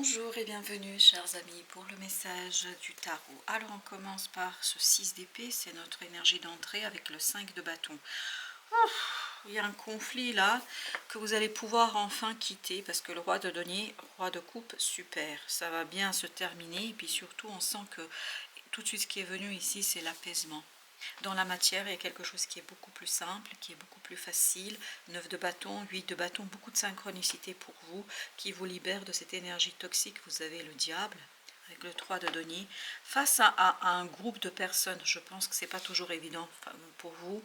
Bonjour et bienvenue chers amis pour le message du tarot. Alors on commence par ce 6 d'épée, c'est notre énergie d'entrée avec le 5 de bâton. Il y a un conflit là que vous allez pouvoir enfin quitter parce que le roi de denier, roi de coupe, super, ça va bien se terminer et puis surtout on sent que tout de suite ce qui est venu ici c'est l'apaisement. Dans la matière, il y a quelque chose qui est beaucoup plus simple, qui est beaucoup plus facile. 9 de bâton, 8 de bâton, beaucoup de synchronicité pour vous, qui vous libère de cette énergie toxique. Vous avez le diable, avec le 3 de denier. Face à un groupe de personnes, je pense que ce n'est pas toujours évident pour vous.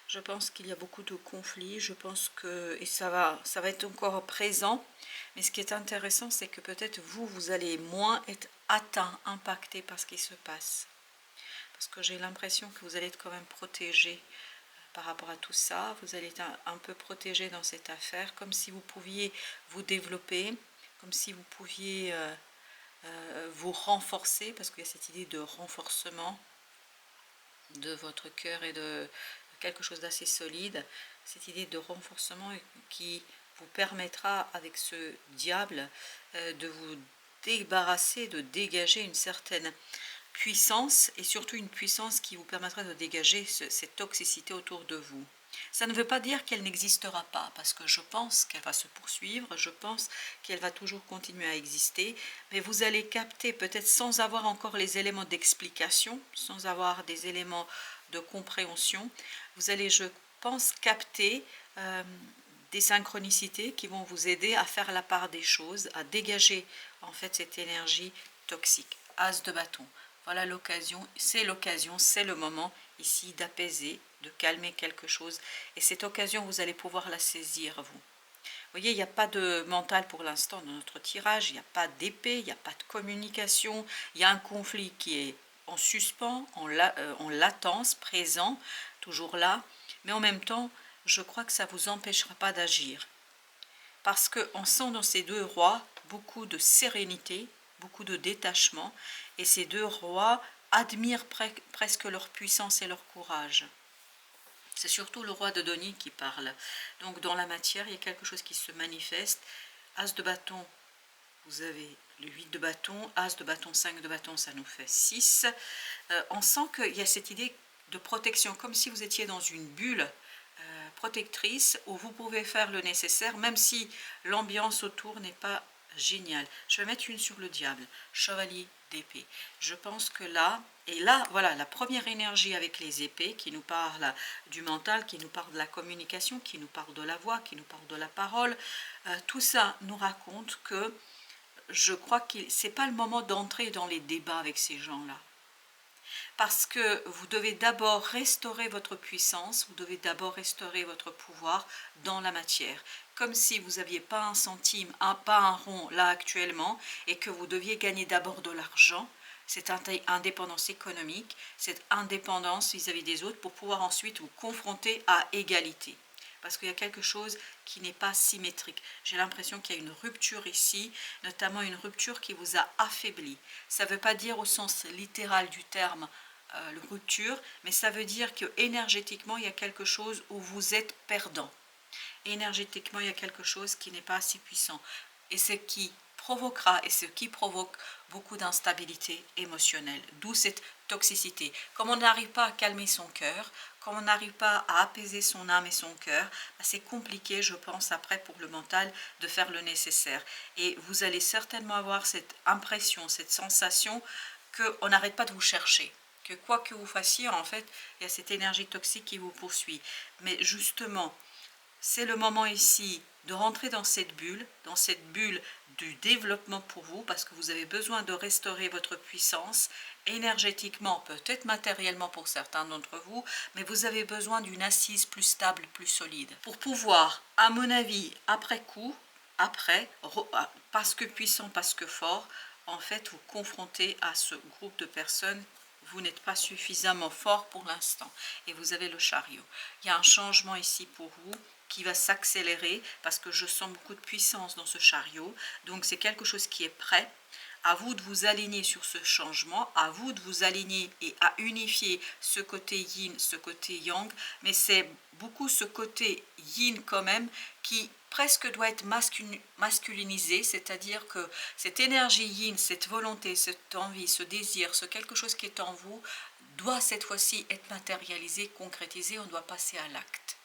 Je pense qu'il y a beaucoup de conflits, je pense que, et ça va être encore présent. Mais ce qui est intéressant, c'est que peut-être vous allez moins être atteint, impacté par ce qui se passe. Parce que j'ai l'impression que vous allez être quand même protégé par rapport à tout ça. Vous allez être un peu protégé dans cette affaire, comme si vous pouviez vous développer, comme si vous pouviez vous renforcer, parce qu'il y a cette idée de renforcement de votre cœur et de quelque chose d'assez solide. Cette idée de renforcement qui vous permettra, avec ce diable, de vous débarrasser, de dégager une certaine puissance et surtout une puissance qui vous permettra de dégager cette toxicité autour de vous. Ça ne veut pas dire qu'elle n'existera pas, parce que je pense qu'elle va se poursuivre, je pense qu'elle va toujours continuer à exister, mais vous allez capter, peut-être sans avoir encore les éléments d'explication, sans avoir des éléments de compréhension, vous allez, je pense, capter des synchronicités qui vont vous aider à faire la part des choses, à dégager en fait cette énergie toxique. As de bâton. Voilà l'occasion, c'est le moment ici d'apaiser, de calmer quelque chose. Et cette occasion, vous allez pouvoir la saisir, vous. Vous voyez, il n'y a pas de mental pour l'instant dans notre tirage, il n'y a pas d'épée, il n'y a pas de communication, il y a un conflit qui est en suspens, en latence, présent, toujours là, mais en même temps, je crois que ça ne vous empêchera pas d'agir. Parce qu'on sent dans ces deux rois beaucoup de sérénité, beaucoup de détachement, et ces deux rois admirent presque leur puissance et leur courage. C'est surtout le roi de denier qui parle. Donc dans la matière, il y a quelque chose qui se manifeste. As de bâton, vous avez le 8 de bâton, As de bâton, 5 de bâton, ça nous fait 6. On sent qu'il y a cette idée de protection, comme si vous étiez dans une bulle protectrice où vous pouvez faire le nécessaire, même si l'ambiance autour n'est pas géniale. Je vais mettre une sur le diable, chevalier d'épée. Je pense que là, et là, voilà, la première énergie avec les épées qui nous parle du mental, qui nous parle de la communication, qui nous parle de la voix, qui nous parle de la parole, tout ça nous raconte que je crois que ce n'est pas le moment d'entrer dans les débats avec ces gens-là. Parce que vous devez d'abord restaurer votre puissance, vous devez d'abord restaurer votre pouvoir dans la matière. Comme si vous n'aviez pas un centime, pas un rond là actuellement, et que vous deviez gagner d'abord de l'argent, cette indépendance économique, cette indépendance vis-à-vis des autres, pour pouvoir ensuite vous confronter à égalité. Parce qu'il y a quelque chose qui n'est pas symétrique. J'ai l'impression qu'il y a une rupture ici, notamment une rupture qui vous a affaibli. Ça ne veut pas dire au sens littéral du terme le rupture, mais ça veut dire que énergétiquement il y a quelque chose où vous êtes perdant. Énergétiquement il y a quelque chose qui n'est pas assez puissant. Et ce qui provoquera et ce qui provoque beaucoup d'instabilité émotionnelle, d'où cette toxicité. Comme on n'arrive pas à calmer son cœur, comme on n'arrive pas à apaiser son âme et son cœur, c'est compliqué, je pense, après pour le mental de faire le nécessaire. Et vous allez certainement avoir cette impression, cette sensation qu'on n'arrête pas de vous chercher. Que quoi que vous fassiez, en fait, il y a cette énergie toxique qui vous poursuit. Mais justement, c'est le moment ici de rentrer dans cette bulle du développement pour vous, parce que vous avez besoin de restaurer votre puissance énergétiquement, peut-être matériellement pour certains d'entre vous, mais vous avez besoin d'une assise plus stable, plus solide. Pour pouvoir, à mon avis, après coup, parce que puissant, parce que fort, en fait, vous confronter à ce groupe de personnes. Vous n'êtes pas suffisamment fort pour l'instant et vous avez le chariot. Il y a un changement ici pour vous qui va s'accélérer parce que je sens beaucoup de puissance dans ce chariot. Donc c'est quelque chose qui est prêt à vous de vous aligner sur ce changement, à vous de vous aligner et à unifier ce côté yin, ce côté yang, mais c'est beaucoup ce côté yin quand même qui presque doit être masculinisé, c'est-à-dire que cette énergie yin, cette volonté, cette envie, ce désir, ce quelque chose qui est en vous, doit cette fois-ci être matérialisé, concrétisé, on doit passer à l'acte.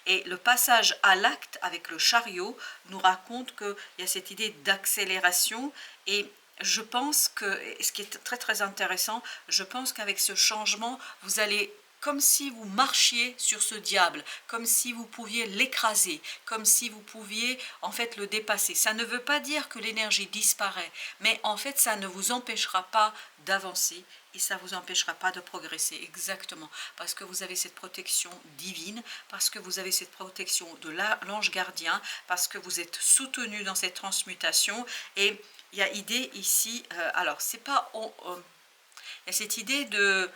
Et le passage à l'acte avec le chariot nous raconte qu'il y a cette idée d'accélération et je pense que, ce qui est très très intéressant, je pense qu'avec ce changement, vous allez comme si vous marchiez sur ce diable, comme si vous pouviez l'écraser, comme si vous pouviez en fait le dépasser. Ça ne veut pas dire que l'énergie disparaît, mais en fait ça ne vous empêchera pas d'avancer et ça ne vous empêchera pas de progresser, exactement, parce que vous avez cette protection divine, parce que vous avez cette protection de l'ange gardien, parce que vous êtes soutenu dans cette transmutation et il y a idée ici, alors c'est pas, il y a cette idée de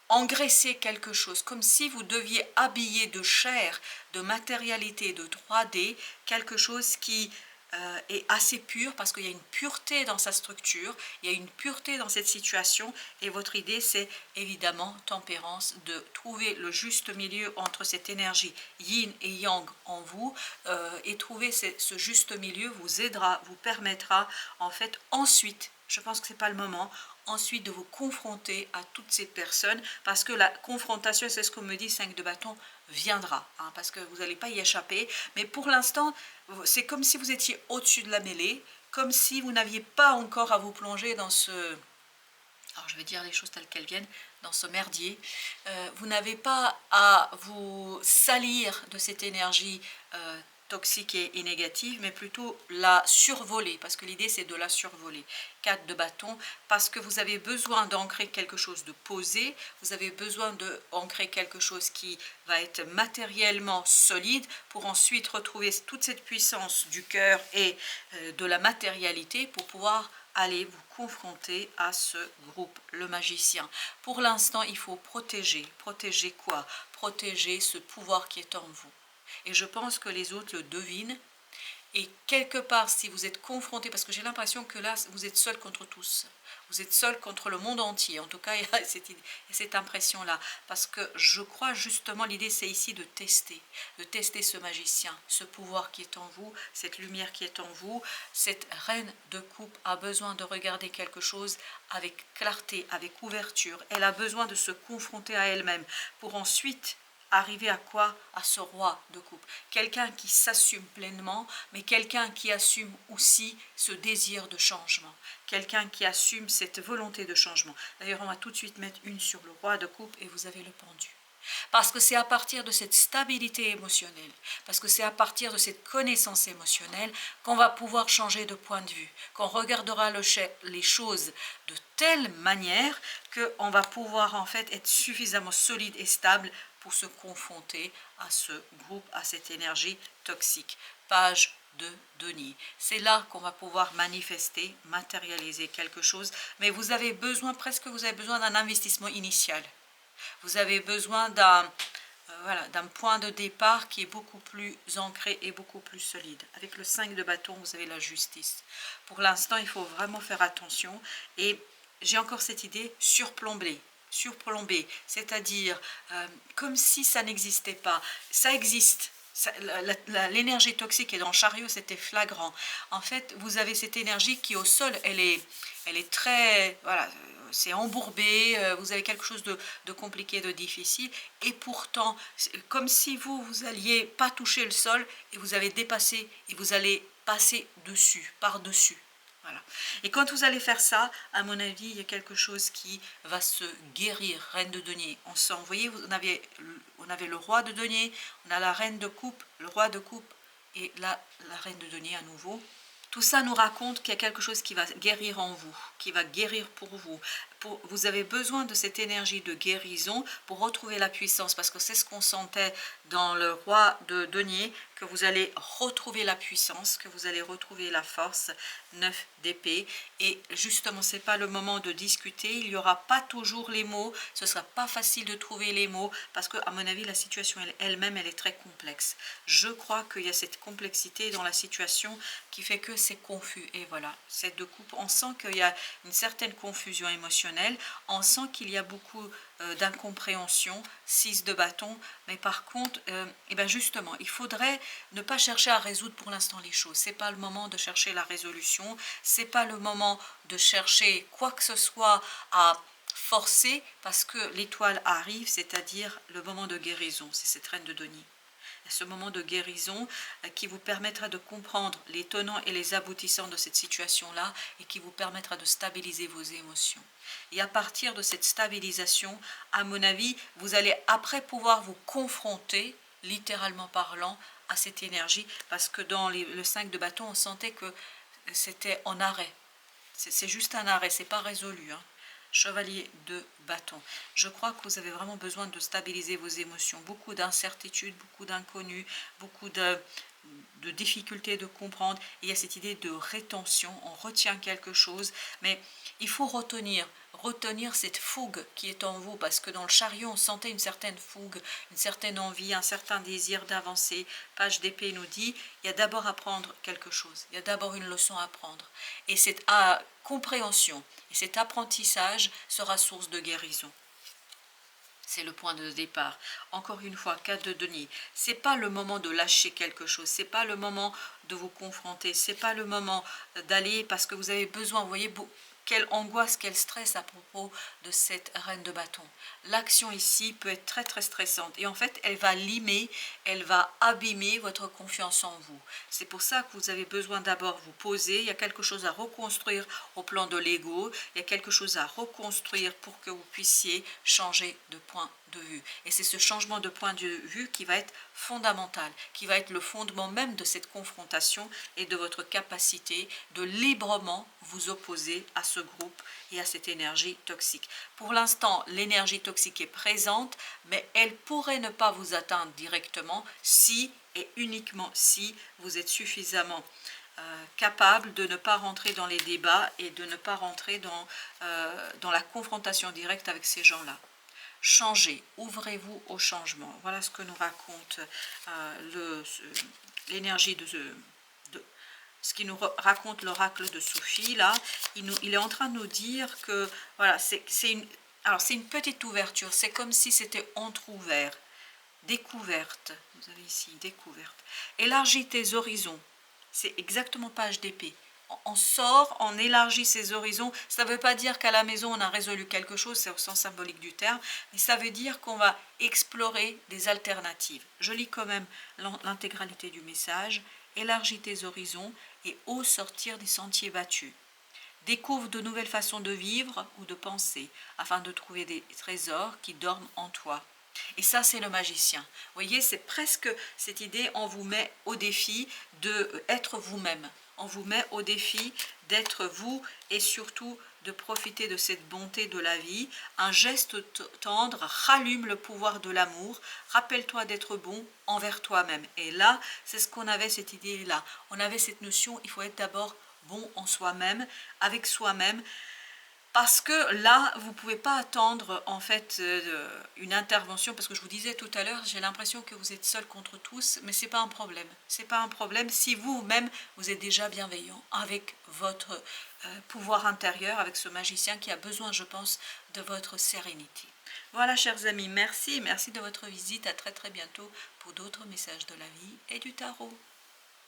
engraisser quelque chose, comme si vous deviez habiller de chair, de matérialité, de 3D, quelque chose qui est assez pur, parce qu'il y a une pureté dans sa structure, il y a une pureté dans cette situation, et votre idée c'est évidemment tempérance, de trouver le juste milieu entre cette énergie yin et yang en vous, et trouver ce juste milieu vous aidera, vous permettra en fait ensuite, je pense que ce n'est pas le moment, ensuite de vous confronter à toutes ces personnes, parce que la confrontation, c'est ce qu'on me dit, 5 de bâton, viendra, hein, parce que vous n'allez pas y échapper, mais pour l'instant, c'est comme si vous étiez au-dessus de la mêlée, comme si vous n'aviez pas encore à vous plonger dans ce, alors je vais dire les choses telles qu'elles viennent, dans ce merdier, vous n'avez pas à vous salir de cette énergie toxique et négative, mais plutôt la survoler, parce que l'idée c'est de la survoler. 4 de bâton, parce que vous avez besoin d'ancrer quelque chose de posé, vous avez besoin d'ancrer quelque chose qui va être matériellement solide, pour ensuite retrouver toute cette puissance du cœur et de la matérialité, pour pouvoir aller vous confronter à ce groupe, le magicien. Pour l'instant, il faut protéger. Protéger quoi? Protéger ce pouvoir qui est en vous. Et je pense que les autres le devinent. Et quelque part, si vous êtes confronté, parce que j'ai l'impression que là, vous êtes seul contre tous. Vous êtes seul contre le monde entier. En tout cas, il y a cette impression-là. Parce que je crois justement, l'idée c'est ici de tester ce magicien, ce pouvoir qui est en vous, cette lumière qui est en vous. Cette reine de coupe a besoin de regarder quelque chose avec clarté, avec ouverture. Elle a besoin de se confronter à elle-même pour ensuite arriver à quoi? À ce roi de coupe. Quelqu'un qui s'assume pleinement, mais quelqu'un qui assume aussi ce désir de changement. Quelqu'un qui assume cette volonté de changement. D'ailleurs, on va tout de suite mettre une sur le roi de coupe et vous avez le pendu. Parce que c'est à partir de cette stabilité émotionnelle, parce que c'est à partir de cette connaissance émotionnelle qu'on va pouvoir changer de point de vue, qu'on regardera les choses de telle manière qu'on va pouvoir en fait être suffisamment solide et stable pour se confronter à ce groupe, à cette énergie toxique. Page de Denis. C'est là qu'on va pouvoir manifester, matérialiser quelque chose, mais vous avez besoin, vous avez besoin d'un investissement initial. Vous avez besoin d'un d'un point de départ qui est beaucoup plus ancré et beaucoup plus solide. Avec le 5 de bâton, vous avez la justice. Pour l'instant, il faut vraiment faire attention. Et j'ai encore cette idée surplombée, c'est-à-dire comme si ça n'existait pas. Ça existe. L'énergie toxique est dans le chariot, c'était flagrant. En fait, vous avez cette énergie qui au sol, elle est très, voilà, c'est embourbé, vous avez quelque chose de compliqué, de difficile, et pourtant, comme si vous alliez pas toucher le sol, et vous avez dépassé, et vous allez passer dessus, par-dessus. Voilà. Et quand vous allez faire ça, à mon avis, il y a quelque chose qui va se guérir. Reine de denier. On sent, vous voyez, on avait le roi de denier, on a la reine de coupe, le roi de coupe, et là, la reine de denier à nouveau. Tout ça nous raconte qu'il y a quelque chose qui va guérir en vous, qui va guérir pour vous. Vous avez besoin de cette énergie de guérison pour retrouver la puissance, parce que c'est ce qu'on sentait dans le roi de denier, que vous allez retrouver la puissance, que vous allez retrouver la force. 9 d'épée. Et justement, c'est pas le moment de discuter, il n'y aura pas toujours les mots, ce sera pas facile de trouver les mots, parce que à mon avis, la situation elle-même, elle est très complexe. Je crois qu'il y a cette complexité dans la situation qui fait que c'est confus. Et voilà, ces deux coupes, on sent qu'il y a une certaine confusion émotionnelle, on sent qu'il y a beaucoup d'incompréhension. 6 de bâton, mais par contre, et bien justement, il faudrait ne pas chercher à résoudre pour l'instant les choses. C'est pas le moment de chercher la résolution, c'est pas le moment de chercher quoi que ce soit à forcer, parce que l'étoile arrive, c'est-à-dire le moment de guérison, c'est cette reine de denier. Ce moment de guérison qui vous permettra de comprendre les tenants et les aboutissants de cette situation-là et qui vous permettra de stabiliser vos émotions. Et à partir de cette stabilisation, à mon avis, vous allez après pouvoir vous confronter, littéralement parlant, à cette énergie, parce que dans le 5 de bâton, on sentait que c'était en arrêt. C'est juste un arrêt, c'est pas résolu, hein. Chevalier de bâton. Je crois que vous avez vraiment besoin de stabiliser vos émotions. Beaucoup d'incertitudes, beaucoup d'inconnus, beaucoup de difficultés de comprendre. Et il y a cette idée de rétention. On retient quelque chose, mais il faut retenir cette fougue qui est en vous, parce que dans le chariot, on sentait une certaine fougue, une certaine envie, un certain désir d'avancer. Page d'épée nous dit, il y a d'abord à apprendre quelque chose, il y a d'abord une leçon à apprendre. Et cette compréhension et cet apprentissage sera source de guérison. C'est le point de départ. Encore une fois, 4 de denier. C'est pas le moment de lâcher quelque chose. C'est pas le moment de vous confronter. C'est pas le moment d'aller parce que vous avez besoin. Vous voyez quelle angoisse, quel stress à propos de cette reine de bâton. L'action ici peut être très très stressante. Et en fait, elle va limer, elle va abîmer votre confiance en vous. C'est pour ça que vous avez besoin d'abord vous poser. Il y a quelque chose à reconstruire au plan de l'ego. Il y a quelque chose à reconstruire pour que vous puissiez changer de point de vue. Et c'est ce changement de point de vue qui va être fondamental, qui va être le fondement même de cette confrontation et de votre capacité de librement vous opposer à ce groupe et à cette énergie toxique. Pour l'instant, l'énergie toxique est présente, mais elle pourrait ne pas vous atteindre directement si et uniquement si vous êtes suffisamment capable de ne pas rentrer dans les débats et de ne pas rentrer dans la confrontation directe avec ces gens-là. Changez, ouvrez-vous au changement. Voilà ce que nous raconte l'énergie de ce qui nous raconte l'oracle de Sophie. Là, il est en train de nous dire que voilà, c'est une petite ouverture. C'est comme si c'était entrouvert. Découverte. Vous avez ici découverte. Élargis tes horizons. C'est exactement page d'épée. On sort, on élargit ses horizons. Ça ne veut pas dire qu'à la maison on a résolu quelque chose, c'est au sens symbolique du terme, mais ça veut dire qu'on va explorer des alternatives. Je lis quand même l'intégralité du message. Élargis tes horizons et ose sortir des sentiers battus. Découvre de nouvelles façons de vivre ou de penser afin de trouver des trésors qui dorment en toi. Et ça, c'est le magicien. Vous voyez, c'est presque cette idée, on vous met au défi d'être vous-même. On vous met au défi d'être vous et surtout de profiter de cette bonté de la vie. Un geste tendre rallume le pouvoir de l'amour. Rappelle-toi d'être bon envers toi-même. Et là, c'est ce qu'on avait, cette idée-là. On avait cette notion, il faut être d'abord bon en soi-même, avec soi-même. Parce que là, vous ne pouvez pas attendre en fait une intervention, parce que je vous disais tout à l'heure, j'ai l'impression que vous êtes seul contre tous, mais ce n'est pas un problème. Ce n'est pas un problème si vous-même, vous êtes déjà bienveillant avec votre pouvoir intérieur, avec ce magicien qui a besoin, je pense, de votre sérénité. Voilà, chers amis, merci de votre visite. À très très bientôt pour d'autres messages de la vie et du tarot.